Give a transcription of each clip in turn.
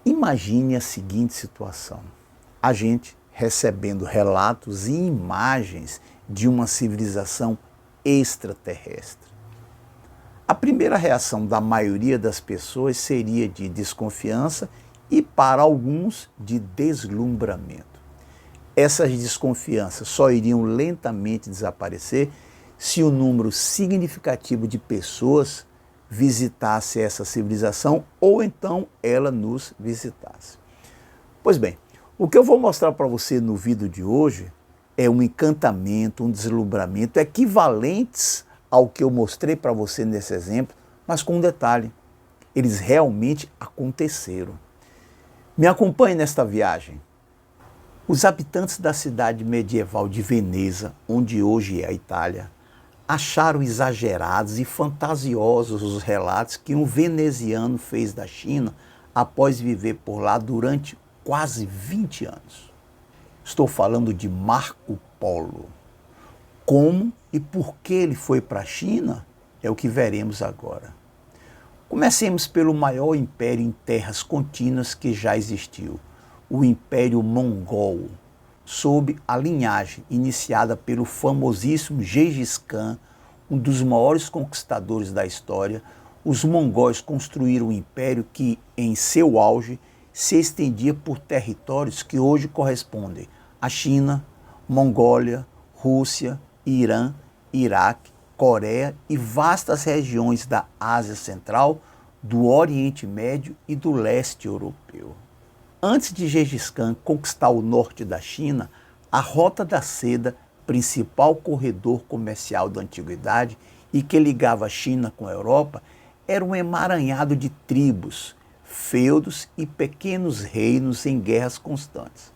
Imagine a seguinte situação: a gente recebendo relatos e imagens de uma civilização extraterrestre. A primeira reação da maioria das pessoas seria de desconfiança e, para alguns, de deslumbramento. Essas desconfianças só iriam lentamente desaparecer se um número significativo de pessoas visitasse essa civilização ou então ela nos visitasse. Pois bem, o que eu vou mostrar para você no vídeo de hoje é um encantamento, um deslumbramento equivalentes ao que eu mostrei para você nesse exemplo, mas com um detalhe: eles realmente aconteceram. Me acompanhe nesta viagem. Os habitantes da cidade medieval de Veneza, onde hoje é a Itália, acharam exagerados e fantasiosos os relatos que um veneziano fez da China após viver por lá durante quase 20 anos. Estou falando de Marco Polo. Como e por que ele foi para a China é o que veremos agora. Comecemos pelo maior império em terras contínuas que já existiu, o Império Mongol, sob a linhagem iniciada pelo famosíssimo Gengis Khan, um dos maiores conquistadores da história. Os mongóis construíram um império que, em seu auge, se estendia por territórios que hoje correspondem à China, Mongólia, Rússia, Irã, Iraque, Coreia e vastas regiões da Ásia Central, do Oriente Médio e do leste europeu. Antes de Gengis Khan conquistar o norte da China, a Rota da Seda, principal corredor comercial da antiguidade e que ligava a China com a Europa, era um emaranhado de tribos, feudos e pequenos reinos em guerras constantes.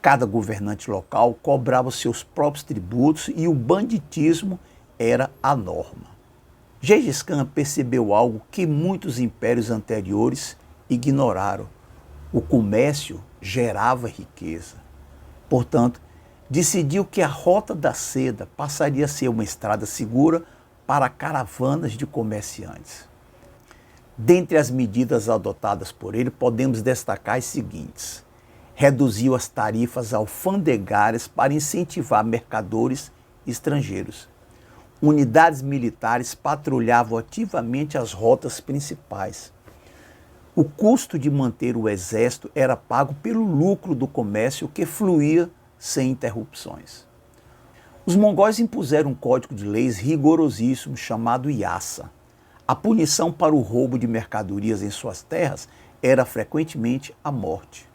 Cada governante local cobrava seus próprios tributos e o banditismo era a norma. Gengis Khan percebeu algo que muitos impérios anteriores ignoraram: o comércio gerava riqueza. Portanto, decidiu que a Rota da Seda passaria a ser uma estrada segura para caravanas de comerciantes. Dentre as medidas adotadas por ele, podemos destacar as seguintes: reduziu as tarifas alfandegárias para incentivar mercadores estrangeiros. Unidades militares patrulhavam ativamente as rotas principais. O custo de manter o exército era pago pelo lucro do comércio que fluía sem interrupções. Os mongóis impuseram um código de leis rigorosíssimo chamado Yasa. A punição para o roubo de mercadorias em suas terras era frequentemente a morte.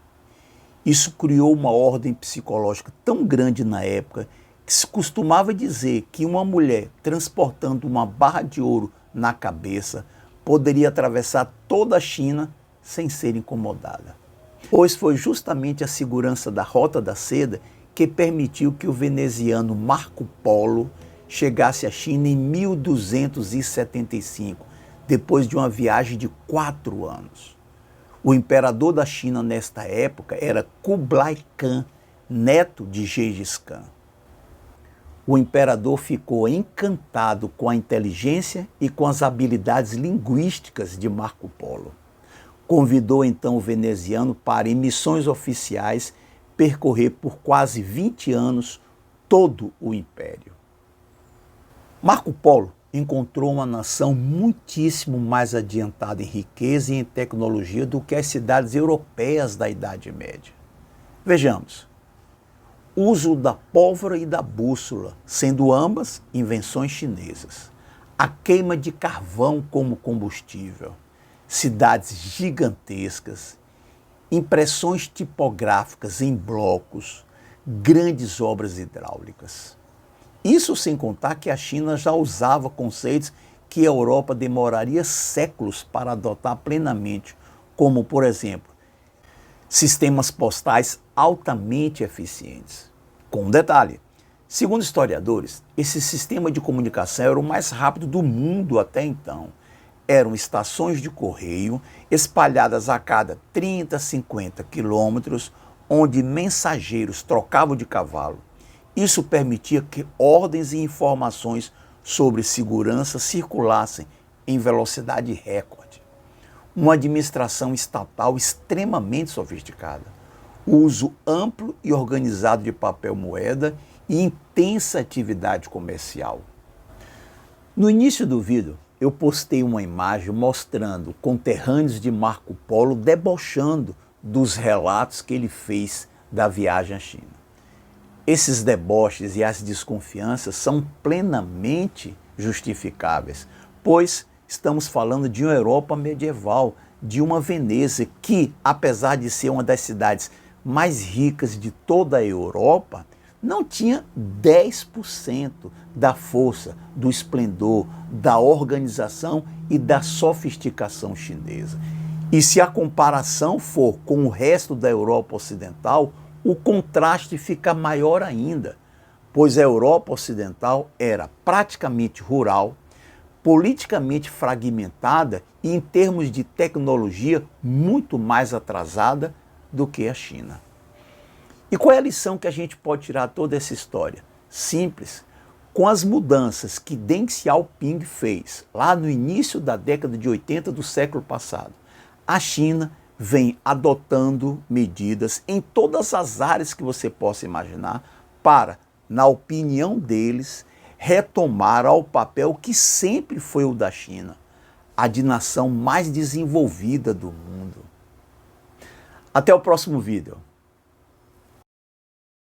Isso criou uma ordem psicológica tão grande na época que se costumava dizer que uma mulher transportando uma barra de ouro na cabeça poderia atravessar toda a China sem ser incomodada. Pois foi justamente a segurança da Rota da Seda que permitiu que o veneziano Marco Polo chegasse à China em 1275, depois de uma viagem de 4 anos. O imperador da China nesta época era Kublai Khan, neto de Gengis Khan. O imperador ficou encantado com a inteligência e com as habilidades linguísticas de Marco Polo. Convidou então o veneziano para, em missões oficiais, percorrer por quase 20 anos todo o império. Marco Polo encontrou uma nação muitíssimo mais adiantada em riqueza e em tecnologia do que as cidades europeias da Idade Média. Vejamos: uso da pólvora e da bússola, sendo ambas invenções chinesas. A queima de carvão como combustível, cidades gigantescas, impressões tipográficas em blocos, grandes obras hidráulicas. Isso sem contar que a China já usava conceitos que a Europa demoraria séculos para adotar plenamente, como, por exemplo, sistemas postais altamente eficientes. Com um detalhe: segundo historiadores, esse sistema de comunicação era o mais rápido do mundo até então. Eram estações de correio espalhadas a cada 30, 50 quilômetros, onde mensageiros trocavam de cavalo. Isso permitia que ordens e informações sobre segurança circulassem em velocidade recorde. uma administração estatal extremamente sofisticada, o uso amplo e organizado de papel moeda e intensa atividade comercial. No início do vídeo, eu postei uma imagem mostrando conterrâneos de Marco Polo debochando dos relatos que ele fez da viagem à China. Esses deboches e as desconfianças são plenamente justificáveis, pois estamos falando de uma Europa medieval, de uma Veneza que, apesar de ser uma das cidades mais ricas de toda a Europa, não tinha 10% da força, do esplendor, da organização e da sofisticação chinesa. E se a comparação for com o resto da Europa Ocidental, o contraste fica maior ainda, pois a Europa Ocidental era praticamente rural, politicamente fragmentada e, em termos de tecnologia, muito mais atrasada do que a China. E qual é a lição que a gente pode tirar de toda essa história? Simples. Com as mudanças que Deng Xiaoping fez lá no início da década de 80 do século passado, a China vem adotando medidas em todas as áreas que você possa imaginar para, na opinião deles, retomar ao papel que sempre foi o da China, a de nação mais desenvolvida do mundo. Até o próximo vídeo.